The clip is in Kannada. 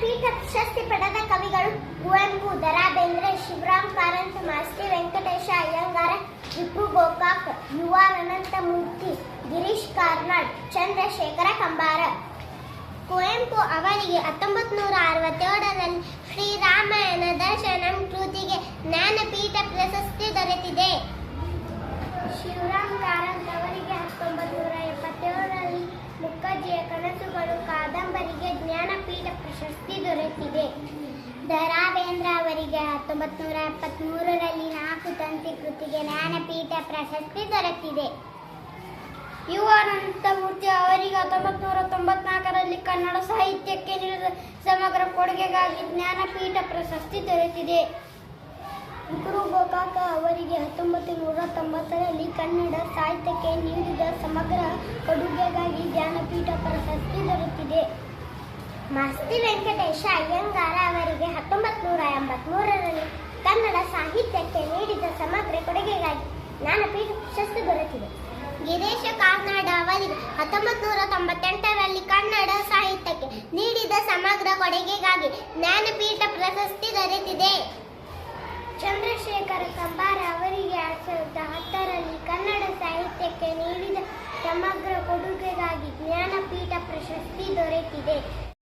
ಜ್ಞಾನಪೀಠ ಪ್ರಶಸ್ತಿ ಪಡೆದ ಕವಿಗಳು ಕುವೆಂಪು, ದ.ರಾ ಬೇಂದ್ರೆ, ಶಿವರಾಮ್ ಕಾರಂತ್, ಮಾಸ್ತಿ ವೆಂಕಟೇಶ ಅಯ್ಯಂಗಾರ, ವಿಪು ಗೋಕಾಕ್, ಯು.ಆರ್. ಅನಂತಮೂರ್ತಿ, ಗಿರೀಶ್ ಕಾರ್ನಾಡ್, ಚಂದ್ರಶೇಖರ ಕಂಬಾರ. ಕುವೆಂಪು ಅವರಿಗೆ 1967ರಲ್ಲಿ ಶ್ರೀರಾಮಾಯಣ ದರ್ಶನಂ ಕೃತಿಗೆ ಜ್ಞಾನಪೀಠ ಪ್ರಶಸ್ತಿ ದೊರೆತಿದೆ. ಶಿವರಾಮ್ ಕಾರಂತ್ ಅವರಿಗೆ 1977ರಲ್ಲಿ ಮುಖರ್ಜಿಯ ಕನಸುಗಳು ಕಾದಂಬರಿಗೆ ಜ್ಞಾನಪೀಠ ಪ್ರಶಸ್ತಿ ದೊರೆತಿದೆ. ದ.ರಾ ಬೇಂದ್ರೆ ಅವರಿಗೆ 1973ರಲ್ಲಿ 4 ತಂತಿ ಕೃತಿಗೆ ಜ್ಞಾನಪೀಠ ಪ್ರಶಸ್ತಿ ದೊರೆತಿದೆ. ಯು.ಆರ್. ಅನಂತಮೂರ್ತಿ ಅವರಿಗೆ 1994ರಲ್ಲಿ ಕನ್ನಡ ಸಾಹಿತ್ಯಕ್ಕೆ ನೀಡಿದ ಸಮಗ್ರ ಕೊಡುಗೆಗಾಗಿ ಜ್ಞಾನಪೀಠ ಪ್ರಶಸ್ತಿ ದೊರೆತಿದೆ. ವಿಪು ಗೋಕಾಕ್ ಅವರಿಗೆ 1990ರಲ್ಲಿ ಕನ್ನಡ ಸಾಹಿತ್ಯಕ್ಕೆ ನೀಡಿದ ಸಮಗ್ರ ಕೊಡುಗೆಗಾಗಿ ಜ್ಞಾನಪೀಠ ಪ್ರಶಸ್ತಿ ದೊರೆತಿದೆ. ಮಾಸ್ತಿ ವೆಂಕಟೇಶ ಅಯ್ಯಂಗಾರ ಅವರಿಗೆ 1983ರಲ್ಲಿ ಕನ್ನಡ ಸಾಹಿತ್ಯಕ್ಕೆ ನೀಡಿದ ಸಮಗ್ರ ಕೊಡುಗೆಗಾಗಿ ಜ್ಞಾನಪೀಠ ಪ್ರಶಸ್ತಿ ದೊರೆತಿದೆ. ಗಿರೀಶ್ ಕಾರ್ನಾಡ್ ಅವರಿಗೆ 1998ರಲ್ಲಿ ಕನ್ನಡ ಸಾಹಿತ್ಯಕ್ಕೆ ನೀಡಿದ ಸಮಗ್ರ ಕೊಡುಗೆಗಾಗಿ ಜ್ಞಾನಪೀಠ ಪ್ರಶಸ್ತಿ ದೊರೆತಿದೆ. ಚಂದ್ರಶೇಖರ ಕಂಬಾರ ಅವರಿಗೆ 2010ರಲ್ಲಿ ಕನ್ನಡ ಸಾಹಿತ್ಯಕ್ಕೆ ನೀಡಿದ ಸಮಗ್ರ ಕೊಡುಗೆಗಾಗಿ ಜ್ಞಾನಪೀಠ ಪ್ರಶಸ್ತಿ ದೊರೆತಿದೆ.